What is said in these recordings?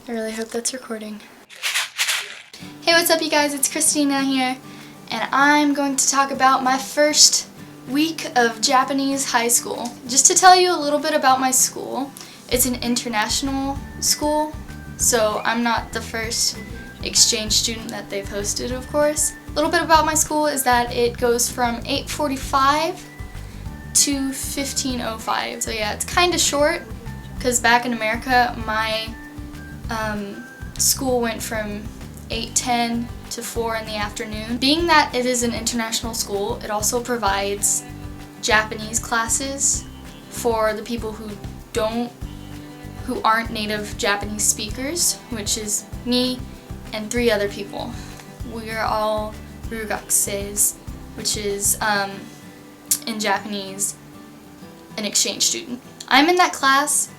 I really hope that's recording. Hey, what's up you guys? It's Christina here, and I'm going to talk about my first week of Japanese high school. Just to tell you a little bit about my school, it's an international school, so I'm not the first exchange student that they've hosted, of course. A little bit about my school is that it goes from 8:45 to 15:05. So yeah, it's kind of short, because back in America, my school went from 8:10 to 4 in the afternoon. Being that it is an international school, it also provides Japanese classes for the people who aren't native Japanese speakers, which is me and 3 other people. We are all ryugakuseis, which is in Japanese an exchange student. I'm in that class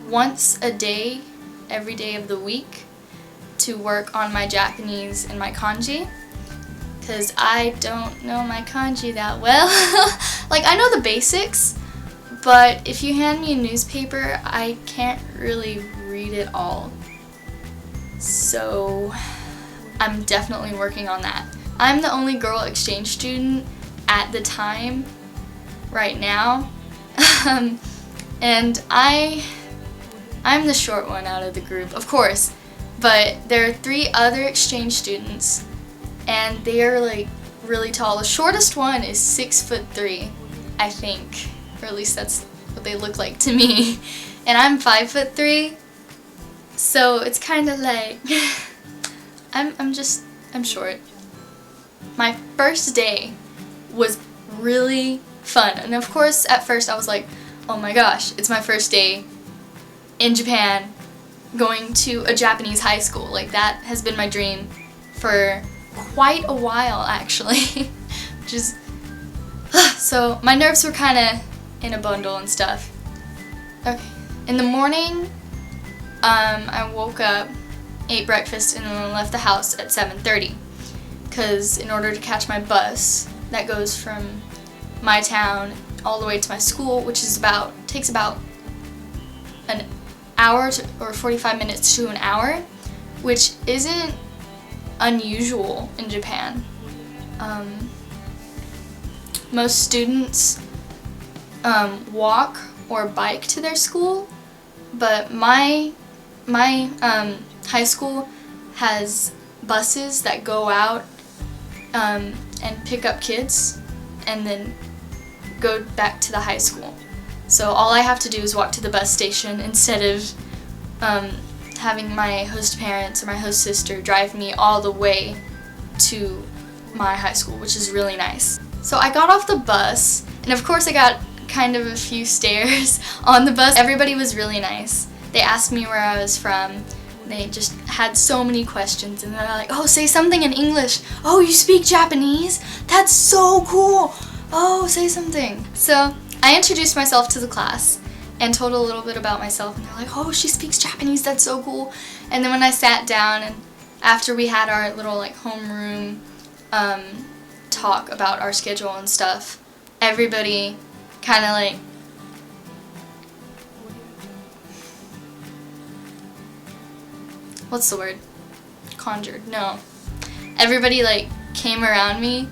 once a day, every day of the week, to work on my Japanese and my kanji, because I don't know my kanji that well. Like, I know the basics, but if you hand me a newspaper, I can't really read it all. So I'm definitely working on that. I'm the only girl exchange student at the time, right now, and I'm the short one out of the group, of course, but there are 3 other exchange students, and they are like really tall. The shortest one is 6'3", I think, or at least that's what they look like to me, and I'm 5'3", so it's kind of like I'm short. My first day was really fun, and of course at first I was like, oh my gosh, it's my first day in Japan going to a Japanese high school. Like, that has been my dream for quite a while, actually. Which is so my nerves were kind of in a bundle and stuff. Okay, in the morning I woke up, ate breakfast, and then left the house at 7:30, because in order to catch my bus that goes from my town all the way to my school, which is takes about an hour or 45 minutes to an hour, which isn't unusual in Japan. Most students walk or bike to their school, but my high school has buses that go out and pick up kids and then go back to the high school. So all I have to do is walk to the bus station instead of having my host parents or my host sister drive me all the way to my high school, which is really nice. So I got off the bus, and of course I got kind of a few stares on the bus. Everybody was really nice. They asked me where I was from. They just had so many questions, and they're like, oh, say something in English. Oh, you speak Japanese? That's so cool. Oh, say something. So I introduced myself to the class and told a little bit about myself, and they're like, oh, she speaks Japanese, that's so cool. And then when I sat down, and after we had our little like homeroom talk about our schedule and stuff, everybody kind of like what's the word? Conjured. No. Everybody like came around me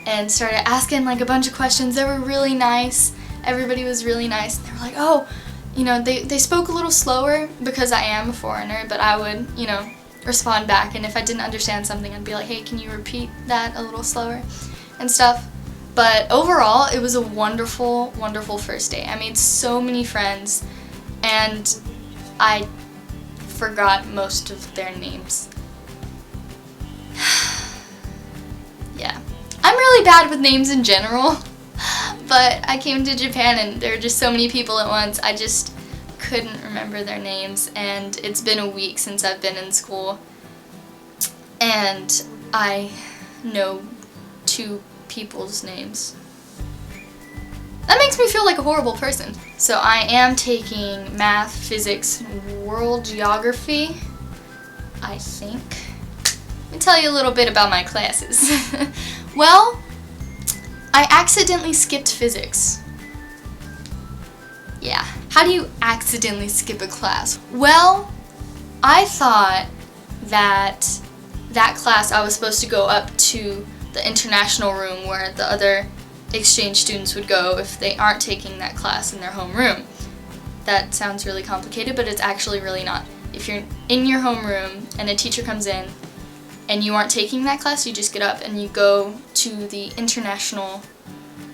and started asking like a bunch of questions. They were really nice. Everybody was really nice. They were like, oh, you know, they spoke a little slower because I am a foreigner, but I would, you know, respond back. And if I didn't understand something, I'd be like, hey, can you repeat that a little slower and stuff. But overall, it was a wonderful, wonderful first day. I made so many friends, and I forgot most of their names. Yeah. I'm really bad with names in general, but I came to Japan and there were just so many people at once, I just couldn't remember their names, and it's been a week since I've been in school, and I know 2 people's names. That makes me feel like a horrible person. So I am taking math, physics, and world geography, I think. Let me tell you a little bit about my classes. Well, I accidentally skipped physics. Yeah. How do you accidentally skip a class? Well, I thought that class I was supposed to go up to the international room where the other exchange students would go if they aren't taking that class in their homeroom. That sounds really complicated, but it's actually really not. If you're in your homeroom and a teacher comes in and you aren't taking that class, you just get up and you go to the international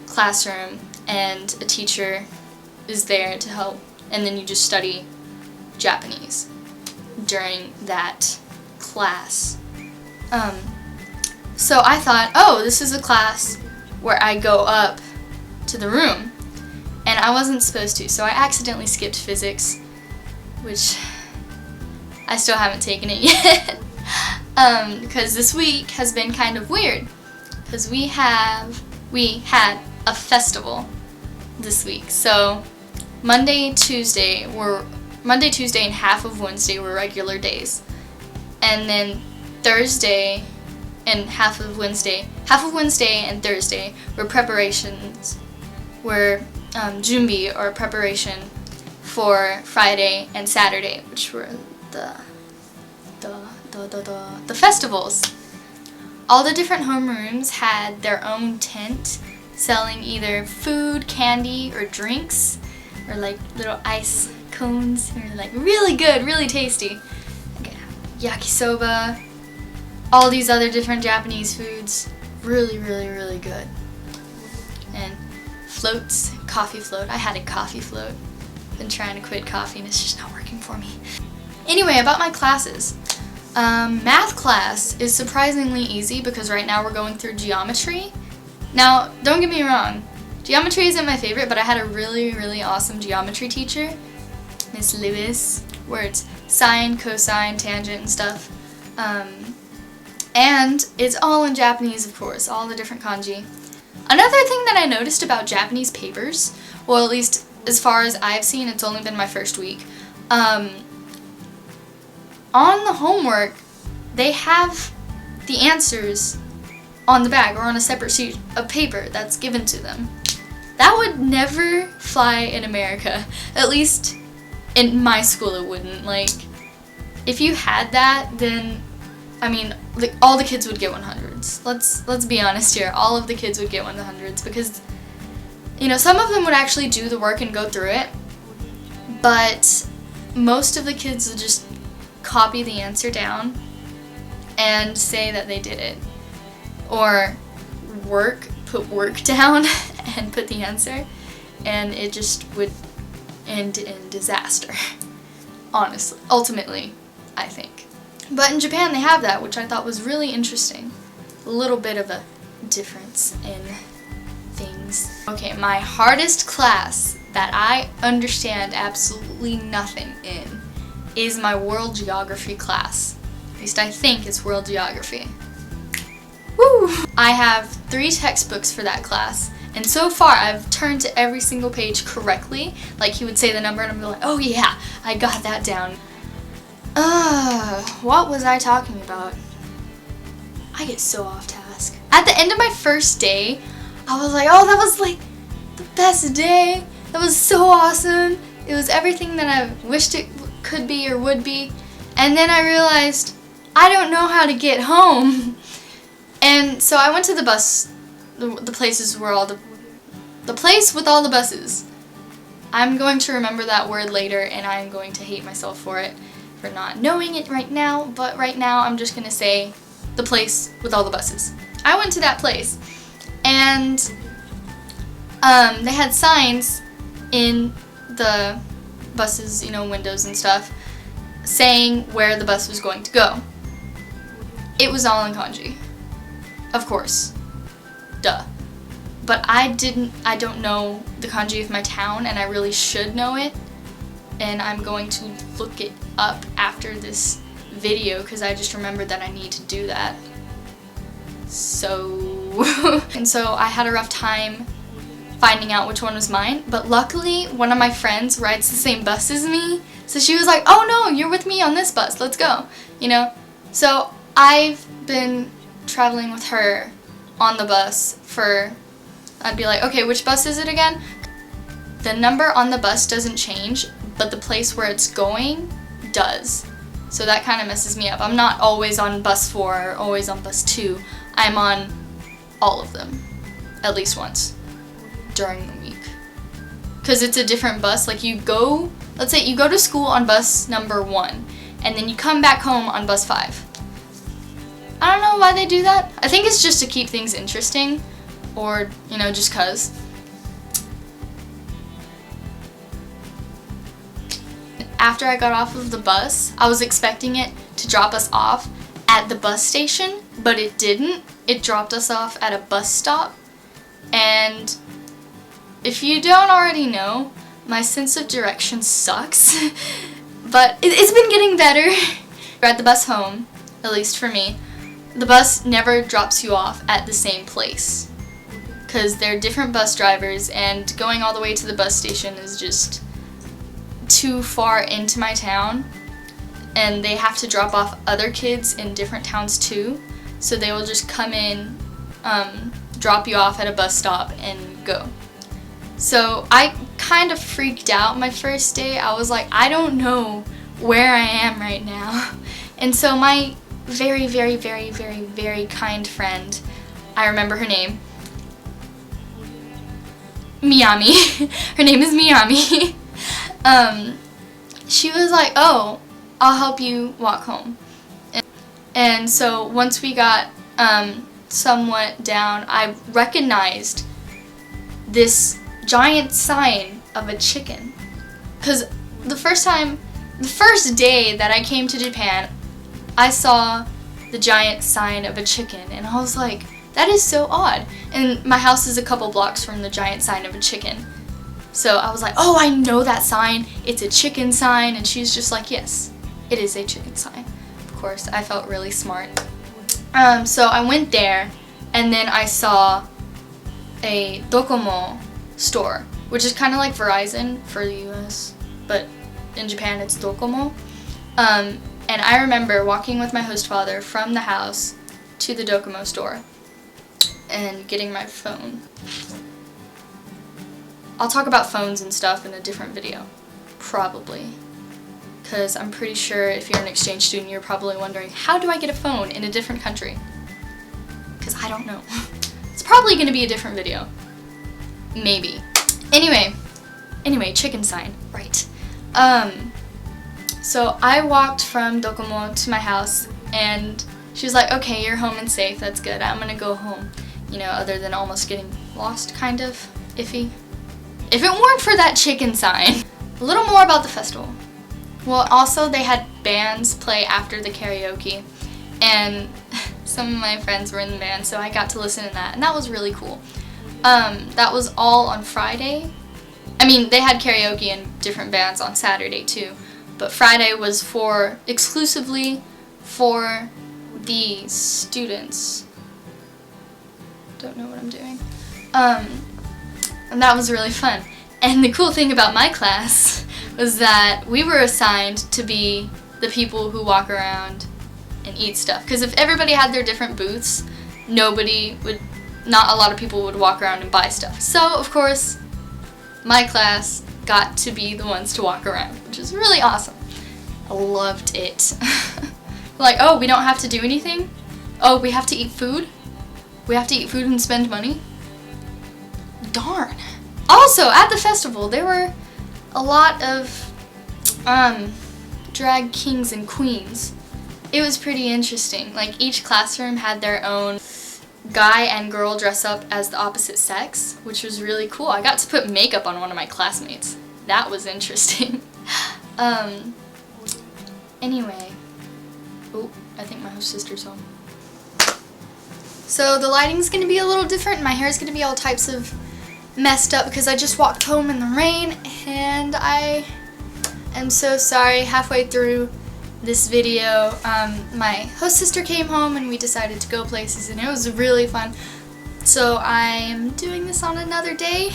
classroom and a teacher is there to help, and then you just study Japanese during that class. So I thought, oh, this is a class where I go up to the room, and I wasn't supposed to, so I accidentally skipped physics, which I still haven't taken it yet, because this week has been kind of weird, because we had a festival this week. So Monday, Tuesday, and half of Wednesday were regular days, and then Thursday and half of Wednesday and Thursday were preparations, junbi, or preparation for Friday and Saturday, which were the festivals. All the different homerooms had their own tent selling either food, candy, or drinks, or like little ice cones, or like really good, really tasty. Yakisoba, all these other different Japanese foods, really, really, really good. And floats, coffee float. I had a coffee float. Been trying to quit coffee and it's just not working for me. Anyway, about my classes. Math class is surprisingly easy because right now we're going through geometry. Now, don't get me wrong, geometry isn't my favorite, but I had a really, really awesome geometry teacher, Miss Lewis, where it's sine, cosine, tangent, and stuff. And it's all in Japanese, of course, all the different kanji. Another thing that I noticed about Japanese papers, well, at least as far as I've seen, it's only been my first week, on the homework, they have the answers on the back or on a separate sheet of paper that's given to them. That would never fly in America. At least in my school it wouldn't. Like, if you had that, then, I mean, all the kids would get 100s. Let's be honest here. All of the kids would get 100s because, you know, some of them would actually do the work and go through it, but most of the kids would just copy the answer down and say that they did it. Or put work down and put the answer, and it just would end in disaster. Honestly, ultimately, I think. But in Japan they have that, which I thought was really interesting. A little bit of a difference in things. Okay, my hardest class that I understand absolutely nothing in is my world geography class. At least I think it's world geography. Woo! I have 3 textbooks for that class, and so far I've turned to every single page correctly. Like, he would say the number and I'm like, oh yeah, I got that down. What was I talking about? I get so off task. At the end of my first day, I was like, oh, that was like the best day. That was so awesome. It was everything that I wished it could be or would be. And then I realized I don't know how to get home. And so I went to the bus, the places where all the place with all the buses. I'm going to remember that word later, and I'm going to hate myself for it, for not knowing it right now, but right now I'm just going to say the place with all the buses. I went to that place, and they had signs in the buses, you know, windows and stuff, saying where the bus was going to go. It was all in kanji. Of course. Duh. But I don't know the kanji of my town, and I really should know it. And I'm going to look it up after this video because I just remembered that I need to do that. So, and so I had a rough time finding out which one was mine, but luckily one of my friends rides the same bus as me, so she was like, oh no, you're with me on this bus, let's go, you know? So I've been traveling with her on the bus I'd be like, okay, which bus is it again? The number on the bus doesn't change, but the place where it's going does. So that kind of messes me up. I'm not always on bus 4 or always on bus 2. I'm on all of them, at least once during the week. Because it's a different bus. Like let's say you go to school on bus number 1, and then you come back home on bus 5. I don't know why they do that. I think it's just to keep things interesting, or, just 'cause. After I got off of the bus, I was expecting it to drop us off at the bus station, but it didn't. It dropped us off at a bus stop. And if you don't already know, my sense of direction sucks. But it's been getting better. We're at the bus home, at least for me. The bus never drops you off at the same place, because they're different bus drivers, and going all the way to the bus station is just too far into my town, and they have to drop off other kids in different towns too, so they will just come in, drop you off at a bus stop and go. So I kind of freaked out my first day. I was like, I don't know where I am right now. And so my very, very, very, very, very kind friend, I remember her name, Miyami. Her name is Miyami. She was like, oh, I'll help you walk home. And so once we got somewhat down, I recognized this giant sign of a chicken. Because the first day that I came to Japan, I saw the giant sign of a chicken, and I was like, that is so odd. And my house is a couple blocks from the giant sign of a chicken. So I was like, oh, I know that sign. It's a chicken sign. And she's just like, yes, it is a chicken sign. Of course, I felt really smart. So I went there, and then I saw a Docomo store, which is kind of like Verizon for the US, but in Japan it's Docomo. And I remember walking with my host father from the house to the Docomo store and getting my phone. I'll talk about phones and stuff in a different video, probably. Because I'm pretty sure if you're an exchange student, you're probably wondering, how do I get a phone in a different country? Because I don't know. It's probably going to be a different video. Maybe. Anyway, chicken sign, right. So I walked from Docomo to my house, and she was like, okay, you're home and safe, that's good, I'm gonna go home. Other than almost getting lost, kind of iffy. If it weren't for that chicken sign. A little more about the festival. Well, also they had bands play after the karaoke, and some of my friends were in the band, so I got to listen to that, and that was really cool. That was all on Friday. I mean, they had karaoke and different bands on Saturday too, but Friday was exclusively for the students. Don't know what I'm doing. And that was really fun. And the cool thing about my class was that we were assigned to be the people who walk around and eat stuff. Because if everybody had their different booths, not a lot of people would walk around and buy stuff. So, of course, my class got to be the ones to walk around, which is really awesome. I loved it. Like, oh, we don't have to do anything? Oh, we have to eat food? We have to eat food and spend money? Darn. Also, at the festival, there were a lot of drag kings and queens. It was pretty interesting. Like, each classroom had their own guy and girl dress up as the opposite sex, which was really cool. I got to put makeup on one of my classmates. That was interesting. Anyway. Oh, I think my host sister's home. So the lighting's gonna be a little different. My hair's gonna be all types of messed up because I just walked home in the rain, and I am so sorry. Halfway through this video, my host sister came home and we decided to go places, and it was really fun. So I'm doing this on another day.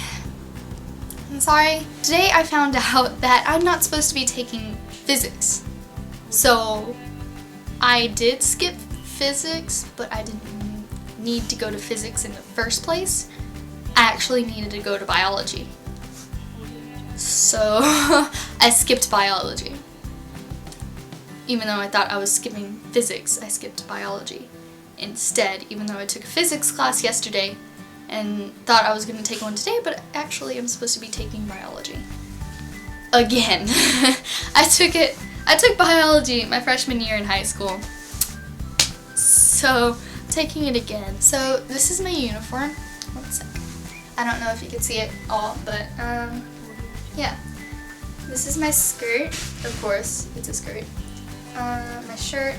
I'm sorry. Today I found out that I'm not supposed to be taking physics. So I did skip physics, but I didn't need to go to physics in the first place. I actually needed to go to biology. So I skipped biology. even though I thought I was skipping physics, I skipped biology instead, even though I took a physics class yesterday and thought I was going to take one today, but actually I'm supposed to be taking biology. Again. I took biology my freshman year in high school. So, taking it again. So, this is my uniform. One sec. I don't know if you can see it all, but, yeah. This is my skirt. Of course, it's a skirt. My shirt.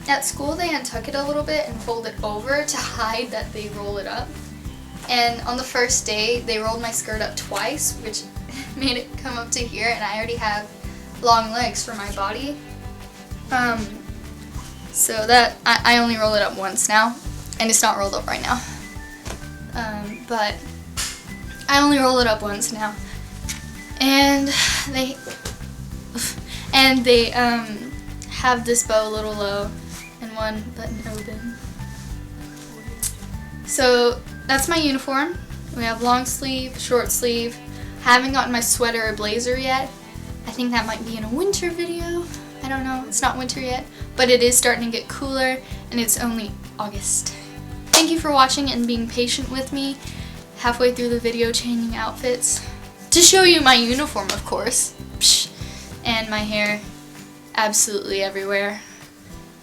At school, they untuck it a little bit and fold it over to hide that they roll it up. And on the first day, they rolled my skirt up twice, which made it come up to here, and I already have long legs for my body. So that, I only roll it up once now, and it's not rolled up right now. But I only roll it up once now. And they have this bow a little low and one button open. So that's my uniform. We have long sleeve, short sleeve. I haven't gotten my sweater or blazer yet. I think that might be in a winter video. I don't know, it's not winter yet, but it is starting to get cooler and it's only August. Thank you for watching and being patient with me halfway through the video changing outfits. To show you my uniform, of course. Psh. And my hair absolutely everywhere.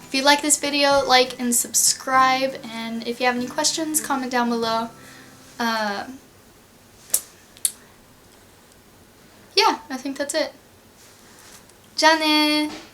If you like this video, like and subscribe, and if you have any questions, comment down below. Yeah, I think that's it. じゃあねー。